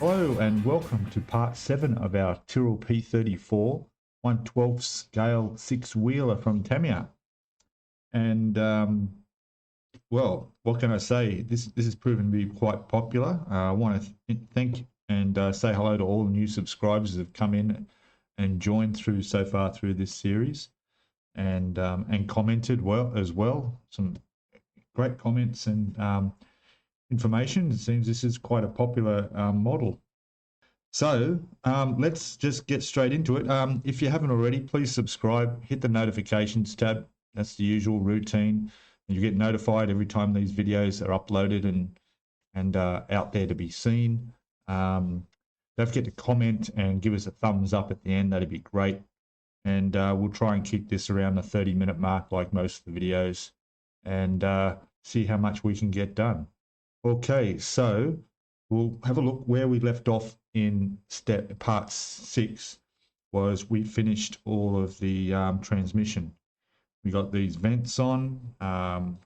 Hello and welcome to part 7 of our Tyrrell P34 1/12 scale 6-wheeler from Tamiya. And well, what can I say? This has proven to be quite popular. I want to thank and say hello to all the new subscribers that have come in and joined through so far through this series, and commented as well. Some great comments and information. It seems this is quite a popular model. So let's just get straight into it. If you haven't already, please subscribe, hit the notifications tab. That's the usual routine. You get notified every time these videos are uploaded and out there to be seen. Don't forget to comment and give us a thumbs up at the end. That'd be great. And we'll try and keep this around the 30-minute mark like most of the videos, and see how much we can get done. Okay, so we'll have a look where we left off in part 6. Was we finished all of the transmission. We got these vents on.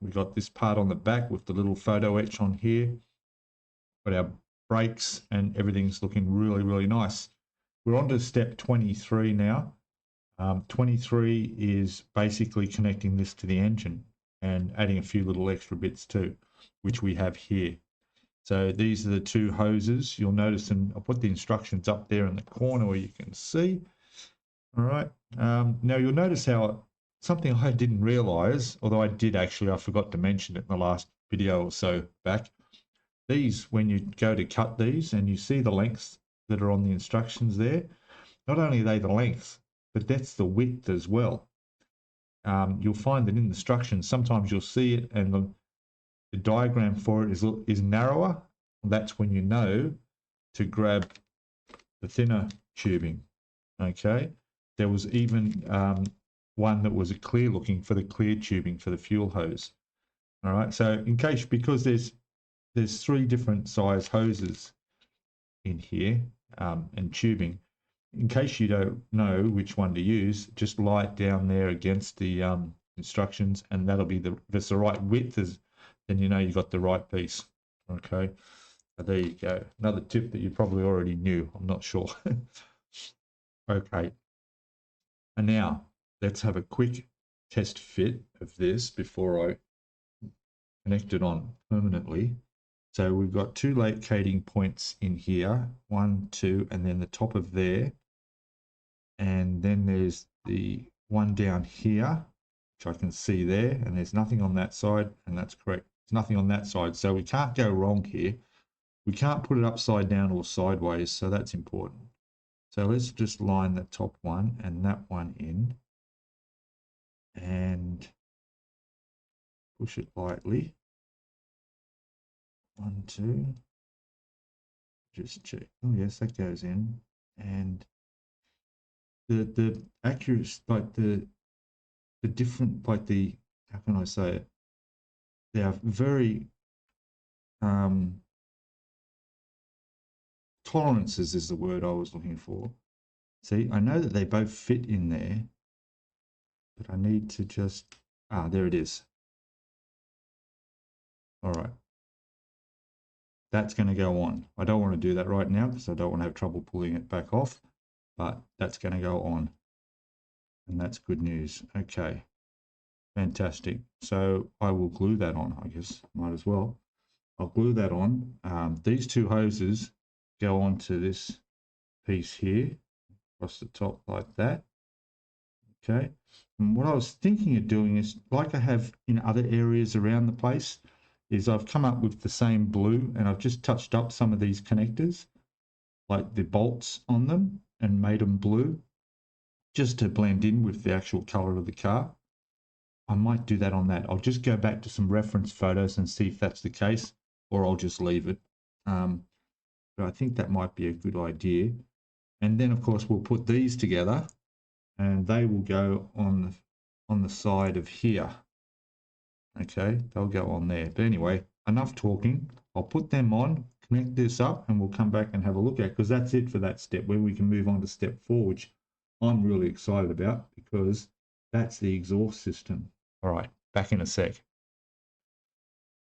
We got this part on the back with the little photo etch on here. Got our brakes and everything's looking really, really nice. We're on to step 23 now. 23 is basically connecting this to the engine and adding a few little extra bits too, which we have here. So these are the two hoses. You'll notice, and I'll put the instructions up there in the corner where you can see. All right. Now you'll notice how something I didn't realize, although I did actually, I forgot to mention it in the last video or so back. These, when you go to cut these and you see the lengths that are on the instructions there, not only are they the length, but that's the width as well. You'll find that in the instructions, sometimes you'll see it and the diagram for it is narrower. That's when you know to grab the thinner tubing. Okay, there was even one that was a clear looking for the clear tubing for the fuel hose. All right, so in case, because there's 3 different size hoses in here and tubing, in case you don't know which one to use, just lie it down there against the instructions, and that'll be if it's the right width, then you know you got the right piece. Okay, so there you go. Another tip that you probably already knew. I'm not sure. Okay, and now let's have a quick test fit of this before I connect it on permanently. So we've got 2 locating points in here, 1, 2, and then the top of there. And then there's the one down here, which I can see there, and there's nothing on that side, and that's correct. There's nothing on that side, so we can't go wrong here. We can't put it upside down or sideways, so that's important. So let's just line the top one and that one in and push it lightly. 1, 2. Just check. Oh yes, that goes in. And the accuracy, like the different, like the, how can I say it? They are very tolerances is the word I was looking for. See, I know that they both fit in there, but I need to just, there it is. All right. That's going to go on. I don't want to do that right now because I don't want to have trouble pulling it back off, but that's going to go on. And that's good news. Okay. Fantastic. So I will glue that on, I guess. Might as well. I'll glue that on. These 2 hoses go onto this piece here, across the top like that. Okay. And what I was thinking of doing is, like I have in other areas around the place, is I've come up with the same blue and I've just touched up some of these connectors, like the bolts on them, and made them blue, just to blend in with the actual color of the car. I might do that on that. I'll just go back to some reference photos and see if that's the case, or I'll just leave it. But I think that might be a good idea. And then of course we'll put these together and they will go on the side of here. Okay, they'll go on there. But anyway, enough talking. I'll put them on, connect this up, and we'll come back and have a look at, because that's it for that step, where we can move on to step 4, which I'm really excited about because that's the exhaust system. All right, back in a sec.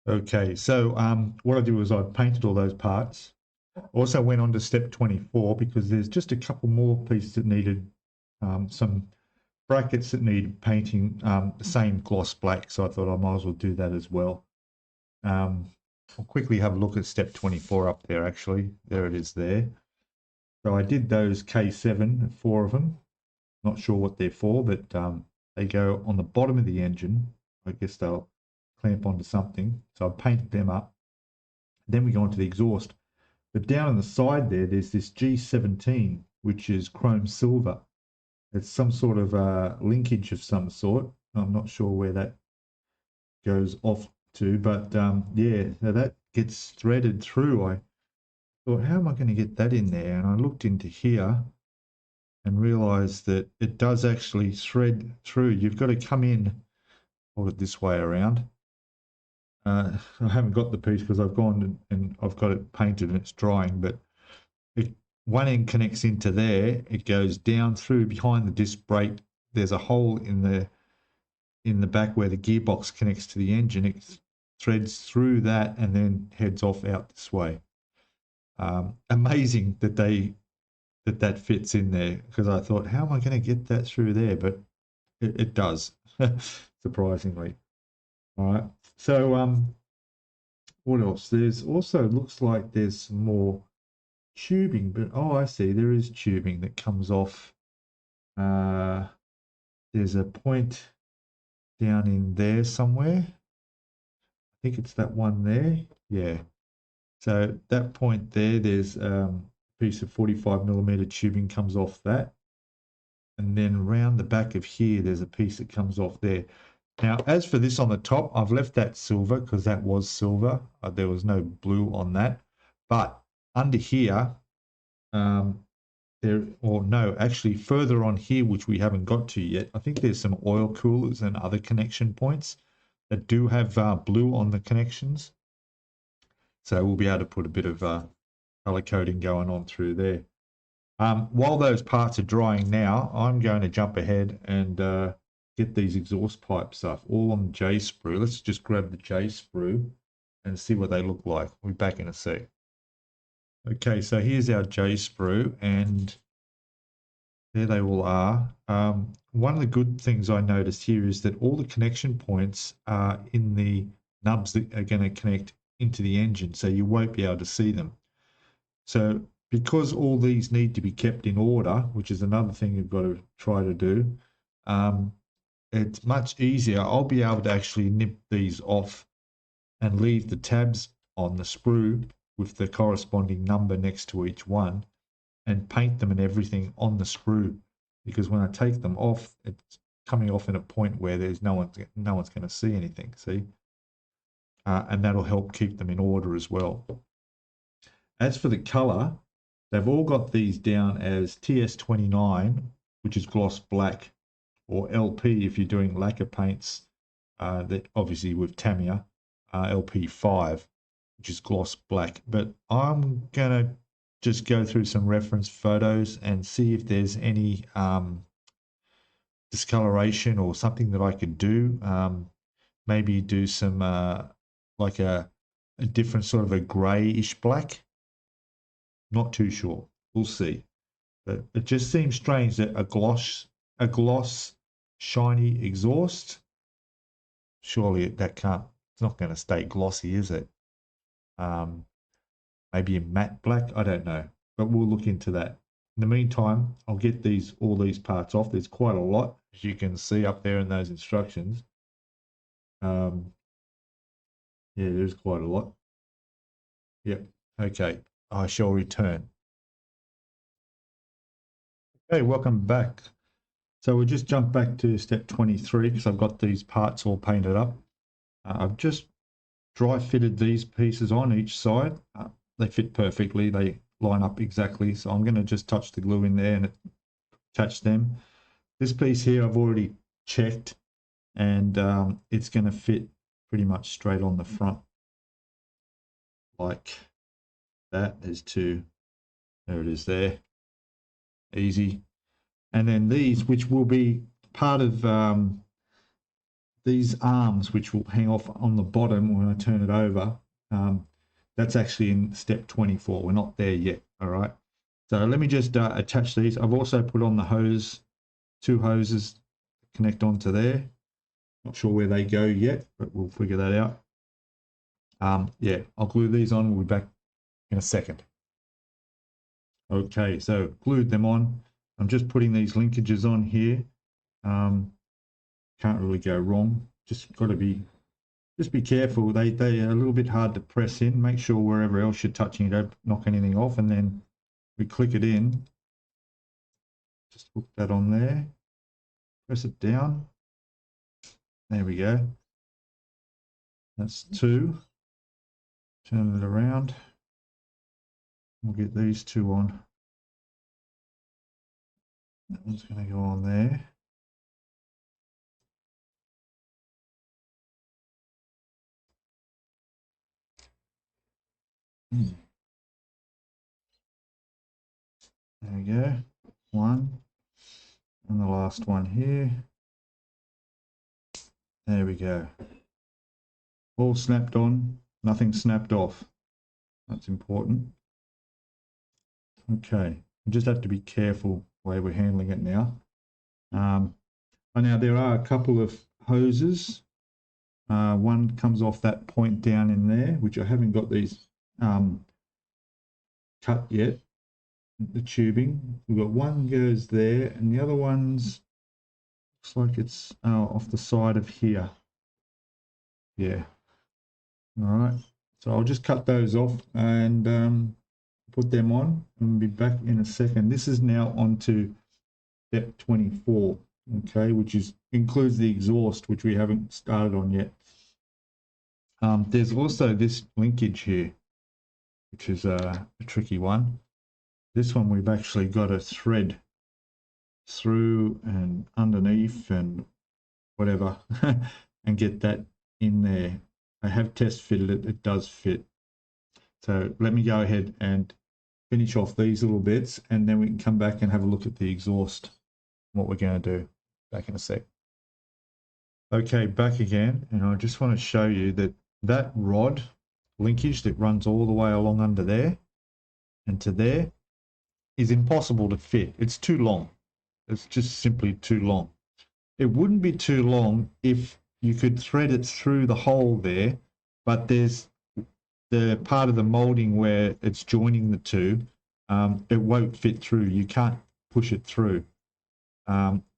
Okay, so what I did was I painted all those parts Also went on to step 24 because there's just a couple more pieces that needed some brackets that need painting, the same gloss black. So I thought I might as well do that as well. I'll quickly have a look at step 24 up there, actually. There it is there. So I did those K7, 4 of them. Not sure what they're for, but they go on the bottom of the engine. I guess they'll clamp onto something. So I painted them up. Then we go on to the exhaust. But down on the side there, there's this G17, which is chrome silver. It's some sort of linkage of some sort. I'm not sure where that goes off to, but yeah, so that gets threaded through. I thought, how am I going to get that in there? And I looked into here and realized that it does actually thread through. You've got to come in, hold it this way around. I haven't got the piece because I've gone and I've got it painted and it's drying, but one end connects into there. It goes down through behind the disc brake. There's a hole in the back where the gearbox connects to the engine. It threads through that and then heads off out this way. Amazing that that fits in there, because I thought, how am I going to get that through there? But it does, surprisingly. All right. So what else? There's also, looks like there's some more tubing, but oh, I see, there is tubing that comes off. There's a point down in there somewhere. I think it's that one there. Yeah. So that point there, there's a piece of 45mm tubing comes off that. And then round the back of here, there's a piece that comes off there. Now, as for this on the top, I've left that silver because that was silver. There was no blue on that. But under here, actually further on here, which we haven't got to yet, I think there's some oil coolers and other connection points that do have blue on the connections. So we'll be able to put a bit of color coding going on through there. While those parts are drying now, I'm going to jump ahead and get these exhaust pipes up, all on the J sprue. Let's just grab the J sprue and see what they look like. We'll be back in a sec. Okay, so here's our J sprue, and there they all are. One of the good things I noticed here is that all the connection points are in the nubs that are going to connect into the engine, so you won't be able to see them. So because all these need to be kept in order, which is another thing you've got to try to do, it's much easier. I'll be able to actually nip these off and leave the tabs on the sprue with the corresponding number next to each one and paint them and everything on the sprue, because when I take them off, it's coming off in a point where there's no one's going to see anything, see? And that'll help keep them in order as well. As for the color, they've all got these down as TS29, which is gloss black, or LP if you're doing lacquer paints, that obviously with Tamiya, LP5, which is gloss black. But I'm going to just go through some reference photos and see if there's any discoloration or something that I could do. Maybe do some like a different sort of a greyish black. Not too sure. We'll see. But it just seems strange that a gloss shiny exhaust, surely that can't, it's not going to stay glossy, is it? Maybe a matte black, I don't know, but we'll look into that. In the meantime, I'll get all these parts off. There's quite a lot, as you can see up there in those instructions. Yeah, there's quite a lot. Yep. Okay, I shall return. Okay, welcome back. So we'll just jump back to step 23 because I've got these parts all painted up. I've just dry fitted these pieces on each side. They fit perfectly. They line up exactly. So I'm going to just touch the glue in there and attach them. This piece here I've already checked, and it's going to fit pretty much straight on the front like that. There's two. There it is there. Easy. And then these, which will be part of these arms, which will hang off on the bottom when I turn it over. That's actually in step 24. We're not there yet. All right. So let me just attach these. I've also put on the hose, 2 hoses connect onto there. Not sure where they go yet, but we'll figure that out. Yeah, I'll glue these on. We'll be back in a second. Okay, so glued them on. I'm just putting these linkages on here. Can't really go wrong. Just got to be, just be careful. They are a little bit hard to press in. Make sure wherever else you're touching, you don't knock anything off, and then we click it in. Just hook that on there. Press it down. There we go. That's 2. Turn it around. We'll get these 2 on. That one's going to go on there. There we go. 1. And the last one here. There we go. All snapped on, nothing snapped off. That's important. Okay, we just have to be careful the way we're handling it now. Now there are a couple of hoses. One comes off that point down in there, which I haven't got these cut yet. The tubing. We've got one goes there, and the other one's looks like it's off the side of here. Yeah. All right. So I'll just cut those off and put them on, and be back in a second. This is now onto step 24. Okay, which includes the exhaust, which we haven't started on yet. There's also this linkage here, which is a tricky one. This one we've actually got a thread through and underneath and whatever and get that in there. I have test fitted it, it does fit. So let me go ahead and finish off these little bits, and then we can come back and have a look at the exhaust, what we're going to do. Back in a sec. Okay, back again, and I just want to show you that that rod linkage that runs all the way along under there and to there is impossible to fit. It's too long. It's just simply too long. It wouldn't be too long if you could thread it through the hole there, but there's the part of the molding where it's joining the two, it won't fit through. You can't push it through.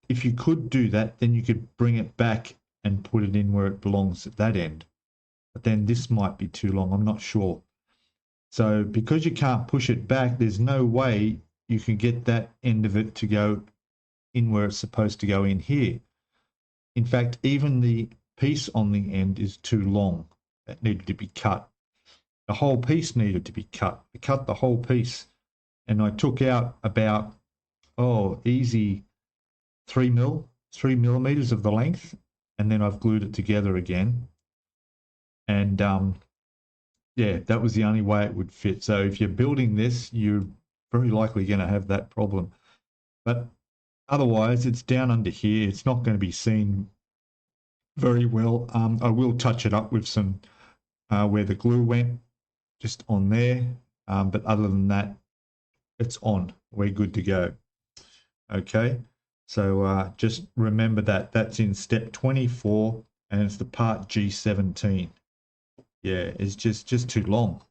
If you could do that, then you could bring it back and put it in where it belongs at that end. But then this might be too long, I'm not sure. So because you can't push it back, there's no way you can get that end of it to go in where it's supposed to go in here. In fact, even the piece on the end is too long. That needed to be cut. The whole piece needed to be cut. I cut the whole piece, and I took out about, easy 3 millimeters of the length, and then I've glued it together again. And yeah, that was the only way it would fit. So if you're building this, you're very likely going to have that problem. But otherwise, it's down under here. It's not going to be seen very well. I will touch it up with some where the glue went, just on there. But other than that, it's on. We're good to go. Okay. So just remember that that's in step 24, and it's the part G17. Yeah, it's just too long.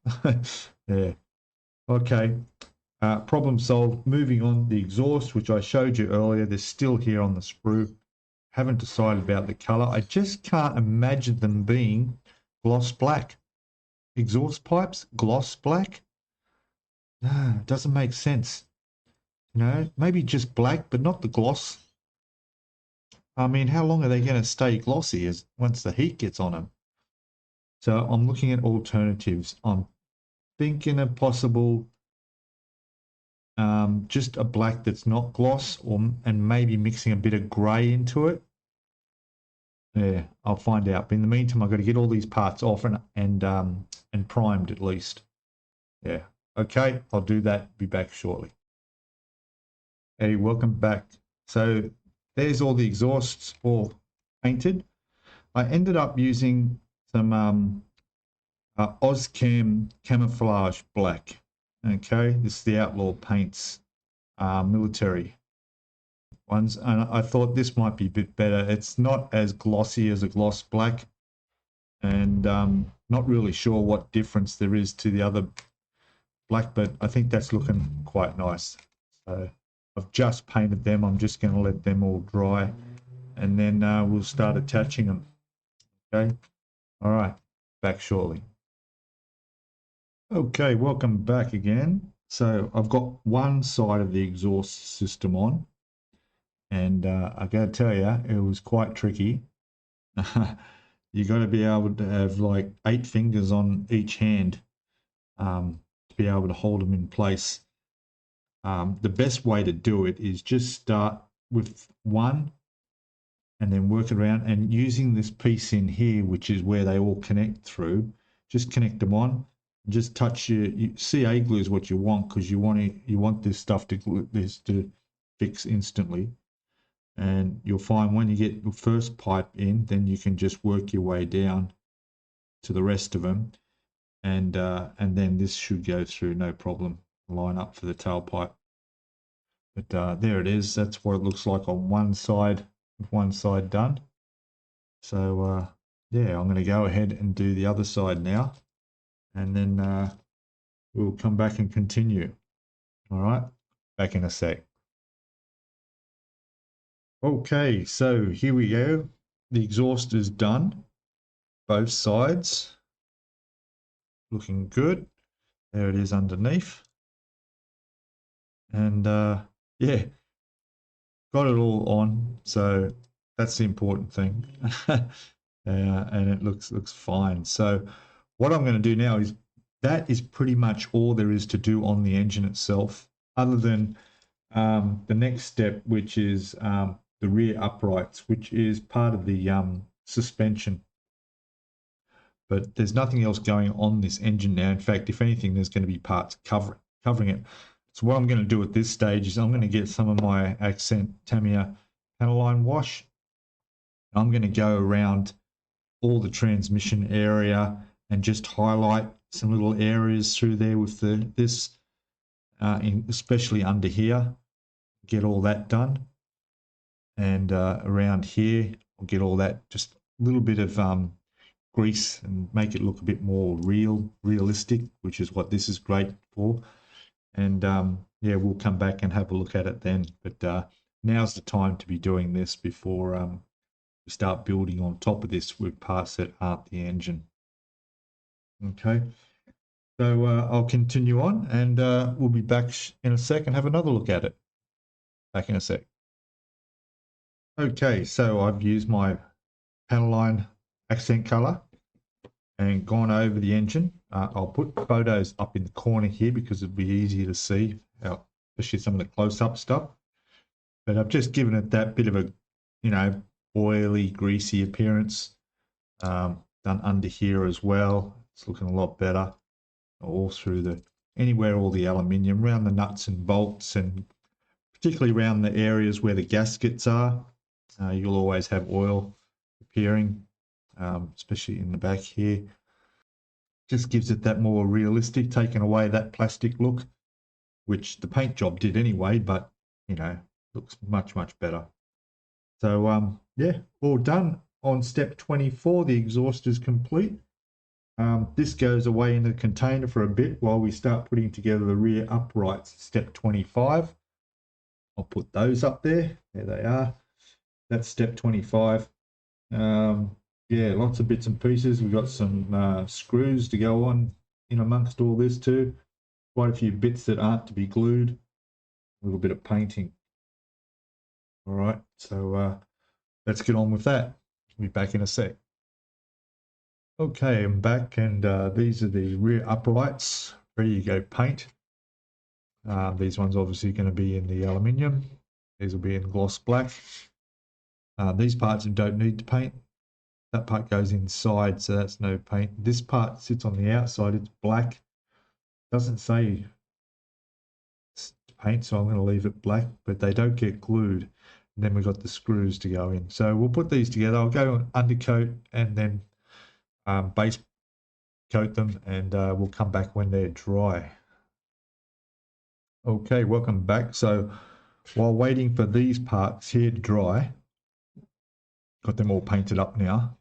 Yeah. Okay. Problem solved. Moving on, the exhaust, which I showed you earlier, they're still here on the sprue. Haven't decided about the color. I just can't imagine them being gloss black. Exhaust pipes, gloss black? No, it doesn't make sense. You know, maybe just black, but not the gloss. I mean, how long are they going to stay glossy once the heat gets on them? So I'm looking at alternatives. I'm thinking of possible just a black that's not gloss, and maybe mixing a bit of grey into it. Yeah, I'll find out. But in the meantime, I've got to get all these parts off and primed at least. Yeah. Okay, I'll do that. Be back shortly. Hey, welcome back. So there's all the exhausts all painted. I ended up using some Ozcam Camouflage Black. Okay, this is the Outlaw Paints military ones, and I thought this might be a bit better. It's not as glossy as a gloss black, and not really sure what difference there is to the other black, but I think that's looking quite nice. So I've just painted them. I'm just going to let them all dry, and then we'll start attaching them. Okay, all right, back shortly. Okay, welcome back again. So I've got one side of the exhaust system on, and I got to tell you, it was quite tricky. You got to be able to have like 8 fingers on each hand to be able to hold them in place. The best way to do it is just start with one and then work it around, and using this piece in here, which is where they all connect through, just connect them on. Just touch your CA glue is what you want, because you want this stuff to glue, this to fix instantly. And you'll find when you get the first pipe in, then you can just work your way down to the rest of them, and then this should go through no problem. Line up for the tailpipe. But there it is. That's what it looks like on one side, with one side done. So yeah, I'm going to go ahead and do the other side now, and then we'll come back and continue. All right, back in a sec. Okay, so here we go. The exhaust is done, both sides. Looking good. There it is underneath. And yeah, got it all on, so that's the important thing. And it looks fine. So what I'm going to do now is, that is pretty much all there is to do on the engine itself, other than the next step, which is the rear uprights, which is part of the suspension. But there's nothing else going on this engine now. In fact, if anything, there's going to be parts covering it. So what I'm going to do at this stage is I'm going to get some of my Accent Tamiya panel line wash. I'm going to go around all the transmission area and just highlight some little areas through there with this, especially under here. Get all that done, and around here I'll get all that, just a little bit of grease, and make it look a bit more realistic, which is what this is great for. And yeah, we'll come back and have a look at it then. But now's the time to be doing this before we start building on top of this with parts that aren't the engine. Okay, so I'll continue on, and we'll be back in a sec and have another look at it. Back in a sec. Okay, so I've used my panel line accent color and gone over the engine. I'll put photos up in the corner here because it'll be easier to see, especially some of the close-up stuff. But I've just given it that bit of a, oily, greasy appearance. Done under here as well. It's looking a lot better. All through anywhere all the aluminium, around the nuts and bolts, and particularly around the areas where the gaskets are. You'll always have oil appearing, especially in the back here. Just gives it that more realistic, taking away that plastic look, which the paint job did anyway, but looks much better. So yeah, all done. On step 24, the exhaust is complete. This goes away in the container for a bit while we start putting together the rear uprights. Step 25. I'll put those up there. There they are. That's step 25. Yeah, lots of bits and pieces. We've got some screws to go on in amongst all this too. Quite a few bits that aren't to be glued. A little bit of painting. All right, so let's get on with that. We'll be back in a sec. Okay, I'm back, and these are the rear uprights, ready to go paint. These ones obviously going to be in the aluminium. These will be in gloss black. These parts don't need to paint. That part goes inside, so that's no paint. This part sits on the outside, it's black. Doesn't say paint, so I'm going to leave it black, but they don't get glued. And then we've got the screws to go in. So we'll put these together. I'll go undercoat and then base coat them, and we'll come back when they're dry. Okay, welcome back. So while waiting for these parts here to dry, got them all painted up now.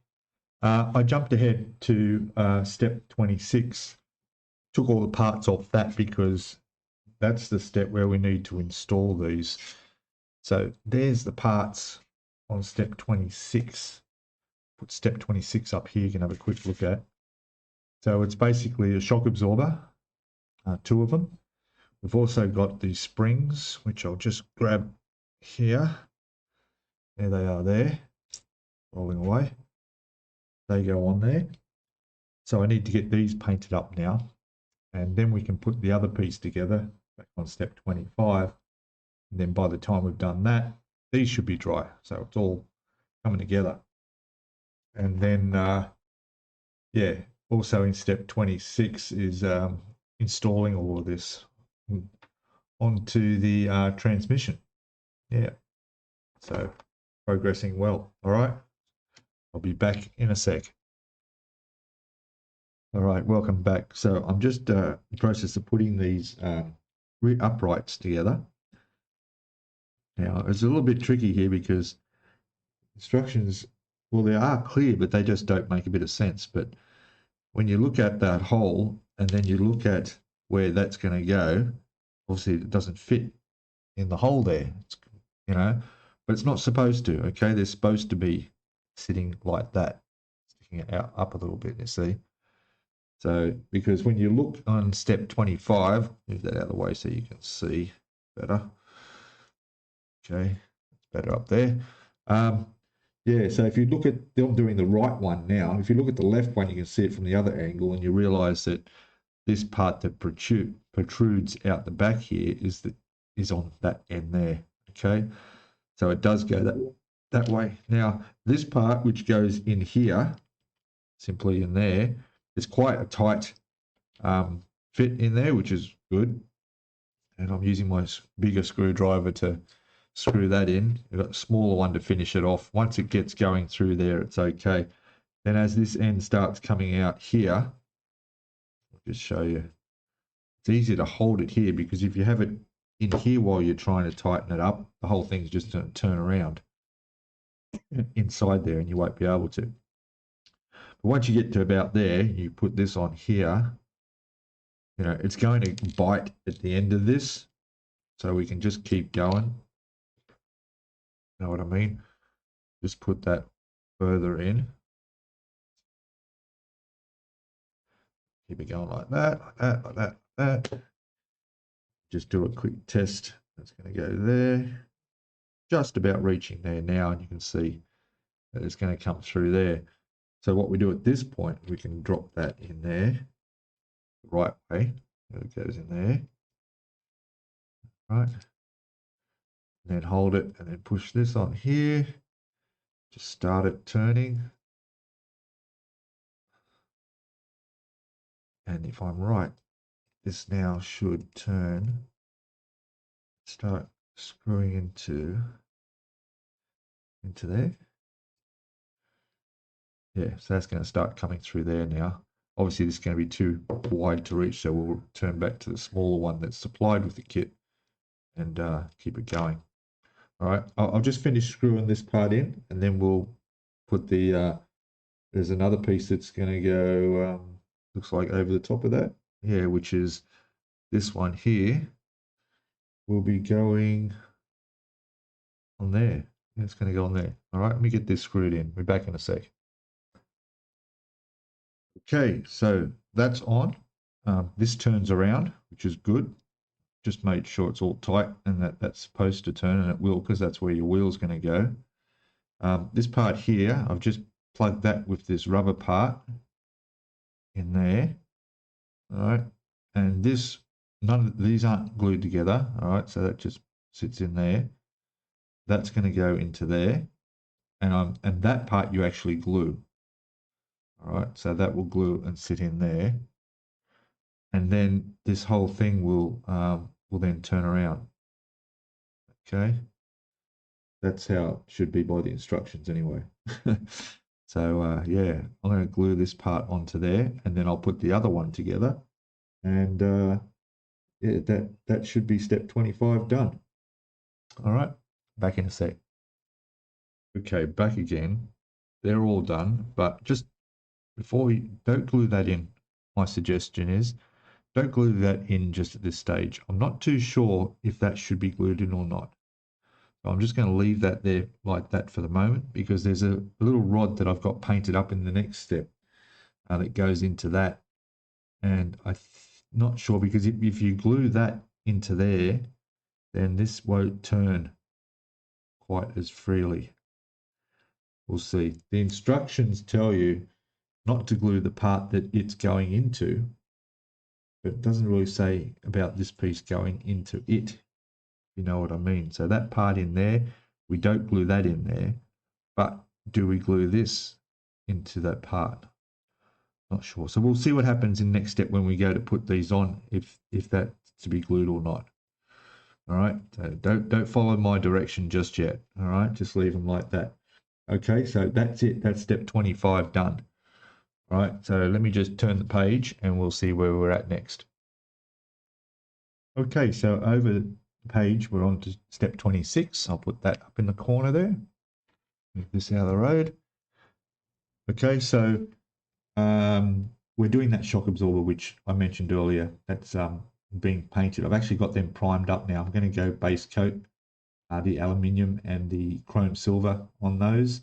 I jumped ahead to step 26, took all the parts off that because that's the step where we need to install these. So there's the parts on step 26. Put step 26 up here, you can have a quick look at. So it's basically a shock absorber, 2 of them. We've also got the springs, which I'll just grab here. There they are there, rolling away. They go on there. So I need to get these painted up now, and then we can put the other piece together back on step 25. And then by the time we've done that, these should be dry. So it's all coming together. And then, yeah, also in step 26 is installing all of this onto the transmission. Yeah, so progressing well. All right, I'll be back in a sec. All right, welcome back. So I'm just in the process of putting these rear uprights together. Now, it's a little bit tricky here because instructions, well, they are clear, but they just don't make a bit of sense. But when you look at that hole and then you look at where that's going to go, obviously it doesn't fit in the hole there, you know, but it's not supposed to, okay? They're supposed to be sitting like that, sticking it out up a little bit, you see? So, because when you look on step 25, move that out of the way so you can see better. Okay, it's better up there. Yeah, so if you look at, I'm doing the right one now. If you look at the left one, you can see it from the other angle, and you realize that this part that protrudes out the back here is on that end there. Okay, so it does go that way. Now, this part which goes in here, simply in there, is quite a tight fit in there, which is good. And I'm using my bigger screwdriver to screw that in. I've got a smaller one to finish it off. Once it gets going through there, it's okay. Then as this end starts coming out here, I'll just show you. It's easy to hold it here because if you have it in here while you're trying to tighten it up, the whole thing's just going to turn around inside there and you won't be able to. But once you get to about there, you put this on here, you know, it's going to bite at the end of this. So we can just keep going. Know what I mean? Just put that further in. Keep it going like that, like that, like that, like that. Just do a quick test. That's going to go there. Just about reaching there now, and you can see that it's going to come through there. So what we do at this point, we can drop that in there the right way. It goes in there. Right. And then hold it and then push this on here. Just start it turning. And if I'm right, this now should turn, start screwing into there. Yeah, so that's going to start coming through there now. Obviously, this is going to be too wide to reach, so we'll turn back to the smaller one that's supplied with the kit and keep it going. All right, I'll just finish screwing this part in, and then we'll put the, there's another piece that's going to go, looks like over the top of that. Yeah, which is this one here. Will be going on there. It's going to go on there. All right, let me get this screwed in. We're back in a sec. Okay, so that's on. This turns around, which is good. Just made sure it's all tight and that's supposed to turn, and it will because that's where your wheel's going to go. This part here, I've just plugged that with this rubber part in there. All right, and this, none of these aren't glued together. All right, so that just sits in there. That's going to go into there, and that part you actually glue. All right, so that will glue and sit in there, and then this whole thing will then turn around. Okay, that's how it should be by the instructions anyway. So yeah, I'm going to glue this part onto there, and then I'll put the other one together, and yeah, that should be step 25 done. All right, back in a sec. Okay, back again. They're all done, but just before you don't glue that in, my suggestion is don't glue that in just at this stage. I'm not too sure if that should be glued in or not. So I'm just going to leave that there like that for the moment, because there's a little rod that I've got painted up in the next step that goes into that. And I'm not sure, because if you glue that into there, then this won't turn quite as freely. We'll see. The instructions tell you not to glue the part that it's going into, but it doesn't really say about this piece going into it, you know what I mean. So that part in there, we don't glue that in there, but do we glue this into that part? Not sure. So we'll see what happens in next step when we go to put these on, if that's to be glued or not. All right, so don't follow my direction just yet. All right, just leave them like that. Okay, so that's it. That's step 25 done. All right, so let me just turn the page and we'll see where we're at next. Okay, so over the page, we're on to step 26. I'll put that up in the corner there. Move this out of the road. Okay, so we're doing that shock absorber, which I mentioned earlier. That's being painted. I've actually got them primed up now. I'm going to go base coat the aluminium and the chrome silver on those,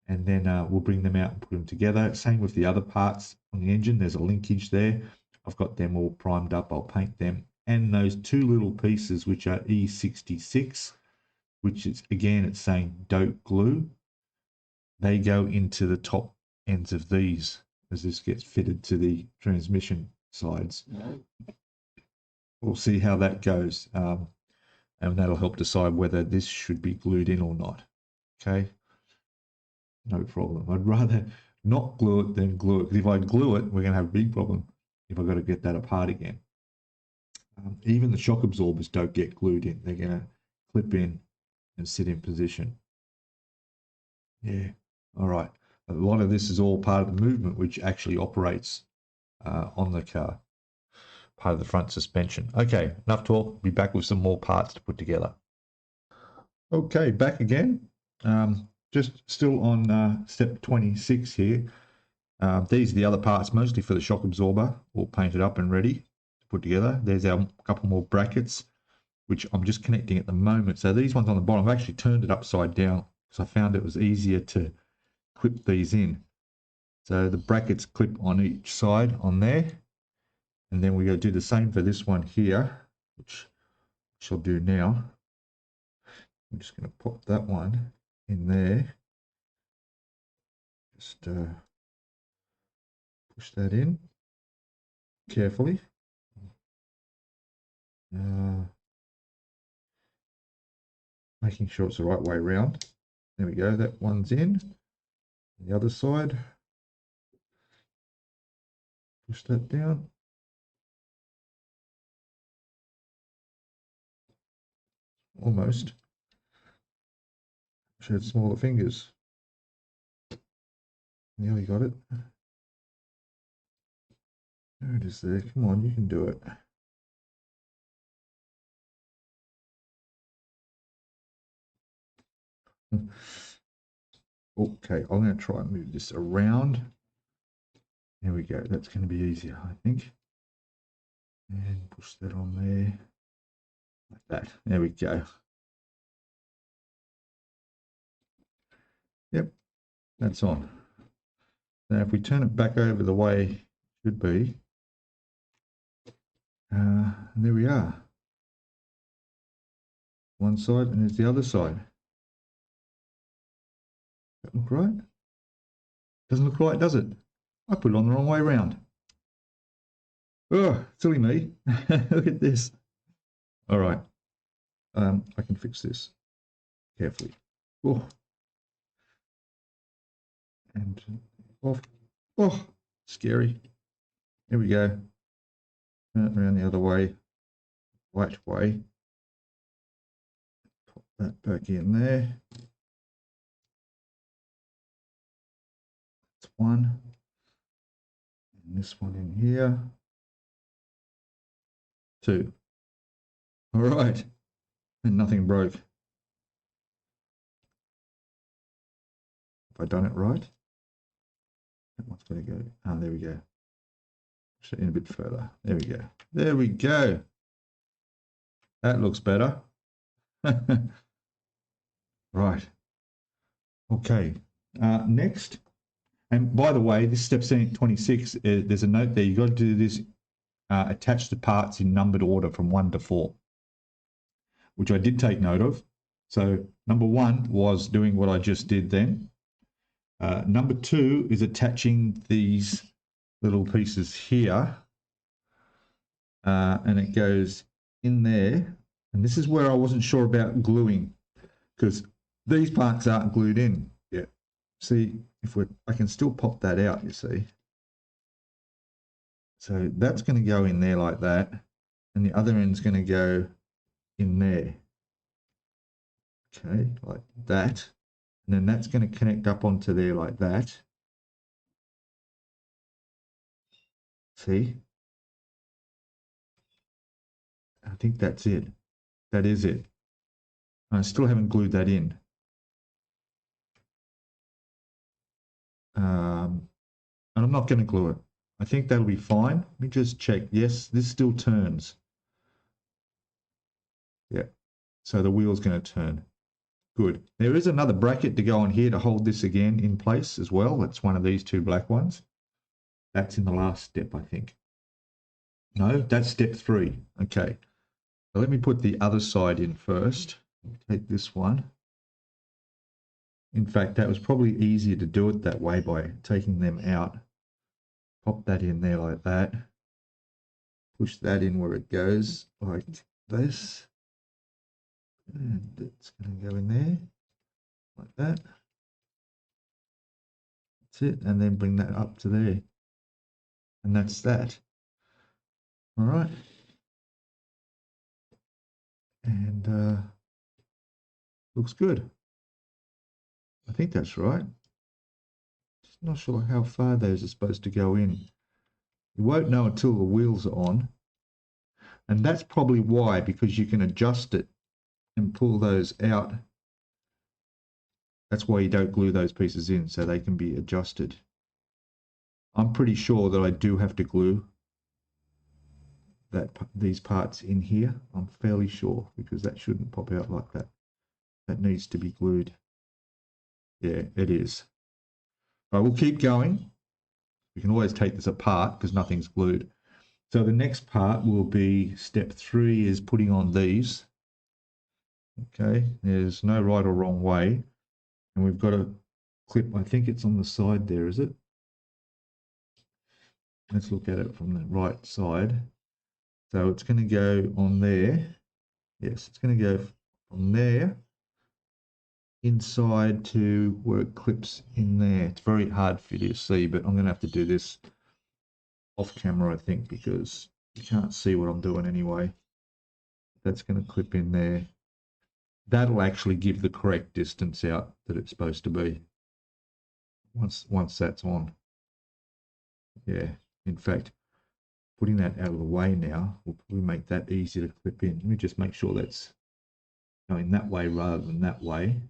and then we'll bring them out and put them together. Same with the other parts on the engine. There's a linkage there. I've got them all primed up. I'll paint them. And those two little pieces, which are E66, which is, again, it's saying don't glue. They go into the top ends of these as this gets fitted to the transmission sides. We'll see how that goes. And that'll help decide whether this should be glued in or not. Okay, no problem. I'd rather not glue it than glue it, because if I glue it, we're going to have a big problem if I've got to get that apart again. Even the shock absorbers don't get glued in. They're going to clip in and sit in position. Yeah, all right. A lot of this is all part of the movement which actually operates on the car, part of the front suspension. Okay, enough talk. Be back with some more parts to put together. Okay, back again. Just still on step 26 here. These are the other parts, mostly for the shock absorber, all painted up and ready to put together. There's our couple more brackets, which I'm just connecting at the moment. So these ones on the bottom, I've actually turned it upside down because I found it was easier to clip these in. So the brackets clip on each side on there. And then we're going to do the same for this one here, which I'll do now. I'm just going to pop that one in there. Just push that in carefully. Making sure it's the right way around. There we go, that one's in. The other side. Push that down. Almost. Showed smaller fingers. Nearly got it. There it is there. Come on, you can do it. Okay, I'm going to try and move this around. There we go. That's going to be easier, I think. And push that on there. Like that. There we go. Yep, that's on. Now, if we turn it back over the way it should be, there we are. One side, and there's the other side. Does that look right? Doesn't look right, does it? I put it on the wrong way around. Oh, silly me. Look at this. All right. I can fix this carefully. Oh. And off. Oh, scary. There we go. Turn it around the other way. Right way. Pop that back in there. That's one. And this one in here. Two. All right. And nothing broke. Have I done it right? That one's got to go. Ah, there we go. Push it in a bit further. There we go. There we go. That looks better. Right. Okay. Next. And by the way, this step 26, there's a note there. You've got to do this, attach the parts in numbered order from 1 to 4, which I did take note of. So number 1 was doing what I just did then. Number 2 is attaching these little pieces here. And it goes in there. And this is where I wasn't sure about gluing, because these parts aren't glued in yet. See, I can still pop that out, you see. So that's going to go in there like that, and the other end's going to go in there. Okay, like that. And then that's going to connect up onto there like that. See? I think that's it. That is it. I still haven't glued that in. And I'm not going to glue it. I think that'll be fine. Let me just check. Yes, this still turns. Yeah. So the wheel's going to turn. Good. There is another bracket to go on here to hold this again in place as well. That's one of these two black ones. That's in the last step, I think. No, that's step 3. Okay. So let me put the other side in first. Take this one. In fact, that was probably easier to do it that way by taking them out. Pop that in there like that. Push that in where it goes like this. And it's going to go in there like that. That's it. And then bring that up to there. And that's that. All right. And looks good. I think that's right. Just not sure how far those are supposed to go in. You won't know until the wheels are on. And that's probably why, because you can adjust it and pull those out. That's why you don't glue those pieces in, so they can be adjusted. I'm pretty sure that I do have to glue these parts in here. I'm fairly sure, because that shouldn't pop out like that. That needs to be glued. Yeah, it is. But we'll keep going. We can always take this apart because nothing's glued. So the next part will be step 3 is putting on these. Okay, there's no right or wrong way. And we've got a clip, I think it's on the side there, is it? Let's look at it from the right side. So it's going to go on there. Yes, it's going to go from there inside to where it clips in there. It's very hard for you to see, but I'm going to have to do this off camera, I think, because you can't see what I'm doing anyway. That's going to clip in there. That'll actually give the correct distance out that it's supposed to be once that's on. Yeah, in fact, putting that out of the way now will probably make that easier to clip in. Let me just make sure that's going that way rather than that way.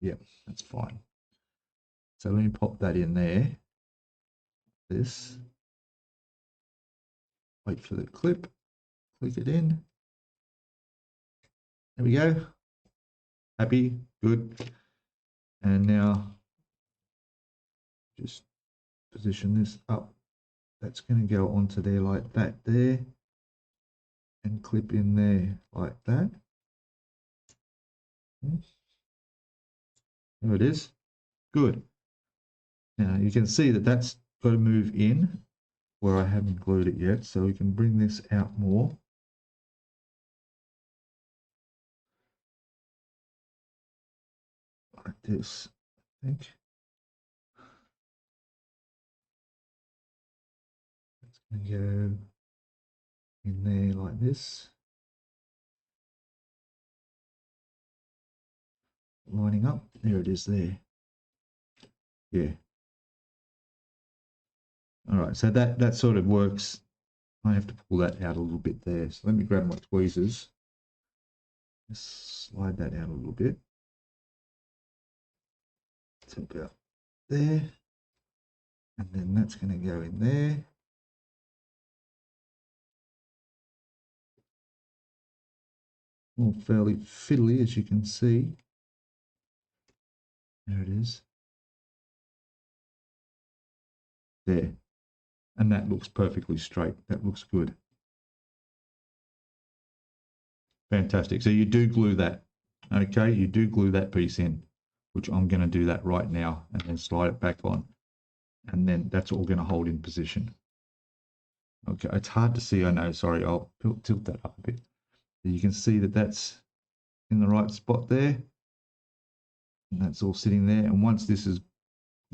Yep, that's fine. So let me pop that in there. This. Wait for the clip. Click it in. There we go. Happy, good. And now just position this up. That's going to go onto there like that there. And clip in there like that. There it is. Good. Now you can see that that's got to move in where I haven't glued it yet, so we can bring this out more. Like this, I think. It's going to go in there like this. Lining up. There it is there. Yeah. All right, so that sort of works. I have to pull that out a little bit there. So let me grab my tweezers. Just slide that out a little bit. It's about there. And then that's going to go in there. All fairly fiddly, as you can see. There it is. There. And that looks perfectly straight. That looks good. Fantastic. So you do glue that. Okay, you do glue that piece in, which I'm going to do that right now, and then slide it back on. And then that's all going to hold in position. Okay, it's hard to see, I know, sorry, I'll tilt that up a bit. You can see that that's in the right spot there. And that's all sitting there. And once this is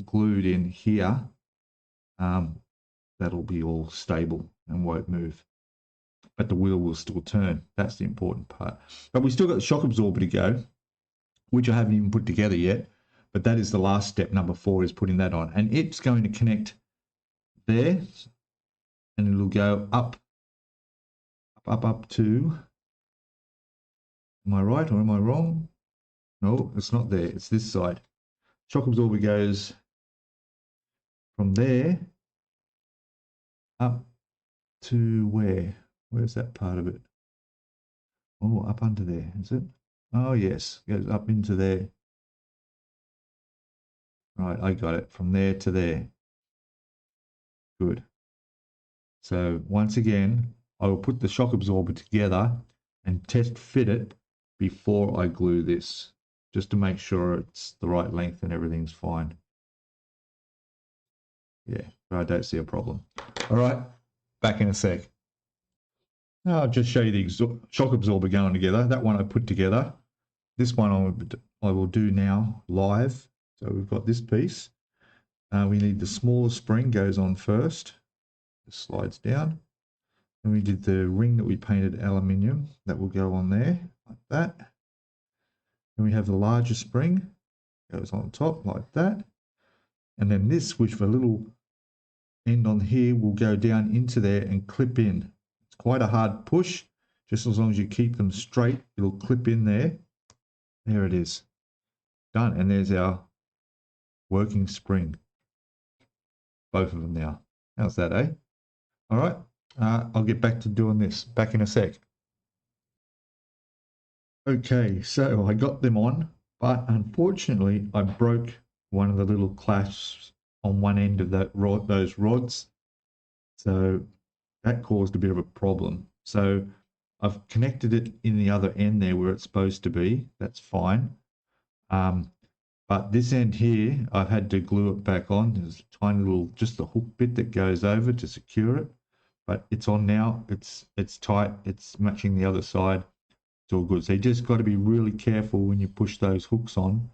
glued in here, that'll be all stable and won't move. But the wheel will still turn. That's the important part. But we still got the shock absorber to go, which I haven't even put together yet. But that is the last step. Number 4 is putting that on. And it's going to connect there. And it'll go up to, am I right or am I wrong? No, it's not there. It's this side. Shock absorber goes from there up to where? Where's that part of it? Oh, up under there, is it? Oh, yes, it goes up into there. Right, I got it. From there to there. Good. So once again, I will put the shock absorber together and test fit it before I glue this, just to make sure it's the right length and everything's fine. Yeah, I don't see a problem. All right, back in a sec. Now I'll just show you the shock absorber going together. That one I put together. This one I will do now live. So we've got this piece. We need the smaller spring goes on first. It slides down. And we did the ring that we painted aluminium. That will go on there like that. And we have the larger spring. Goes on top like that. And then this, which for a little end on here, will go down into there and clip in. It's quite a hard push. Just as long as you keep them straight, it'll clip in there. There it is. Done. And there's our working spring. Both of them now. How's that, eh? All right. I'll get back to doing this. Back in a sec. Okay, so I got them on, but unfortunately I broke one of the little clasps on one end of that those rods. So that caused a bit of a problem. So I've connected it in the other end there where it's supposed to be. That's fine. But this end here, I've had to glue it back on. There's a tiny little, just the hook bit that goes over to secure it. But it's on now. It's tight. It's matching the other side. It's all good. So you just got to be really careful when you push those hooks on,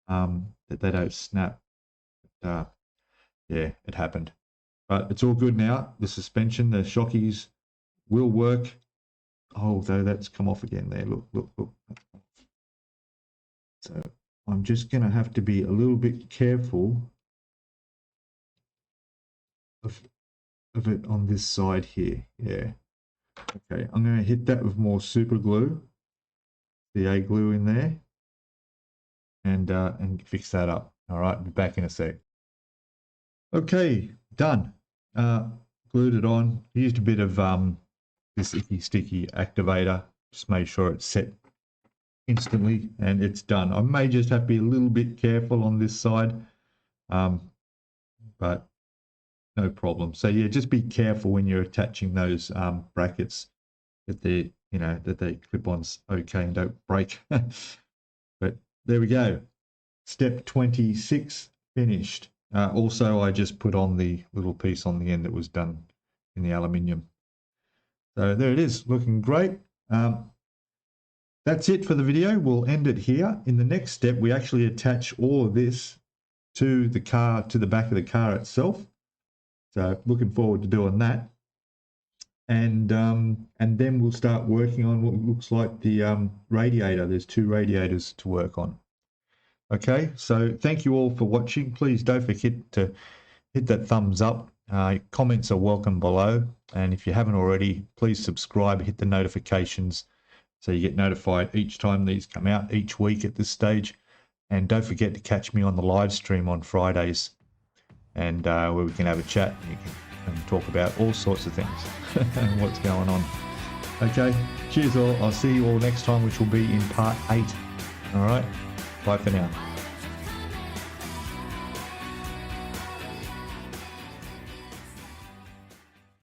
that they don't snap. But, yeah, it happened. But it's all good now. The suspension, the shockies will work. Oh, though that's come off again there. Look, look, look. So I'm just going to have to be a little bit careful of it on this side here. Yeah. Okay, I'm going to hit that with more super glue, the A glue in there, and fix that up. All right, be back in a sec. Okay, done. Glued it on. Used a bit of this Icky Sticky activator. Just made sure it's set instantly, and it's done. I may just have to be a little bit careful on this side, but no problem. So yeah, just be careful when you're attaching those brackets that they, that they clip on okay and don't break. But there we go. Step 26 finished. Also, I just put on the little piece on the end that was done in the aluminium. So there it is, looking great. That's it for the video. We'll end it here. In the next step, we actually attach all of this to the car, to the back of the car itself. So looking forward to doing that. And then we'll start working on what looks like the radiator. There's 2 radiators to work on. Okay, so thank you all for watching. Please don't forget to hit that thumbs up Comments are welcome below. And if you haven't already, please subscribe, hit the notifications so you get notified each time these come out each week at this stage. And don't forget to catch me on the live stream on Fridays, and where we can have a chat and you can talk about all sorts of things and what's going on. Okay, cheers all. I'll see you all next time, which will be in part 8. All right, bye for now.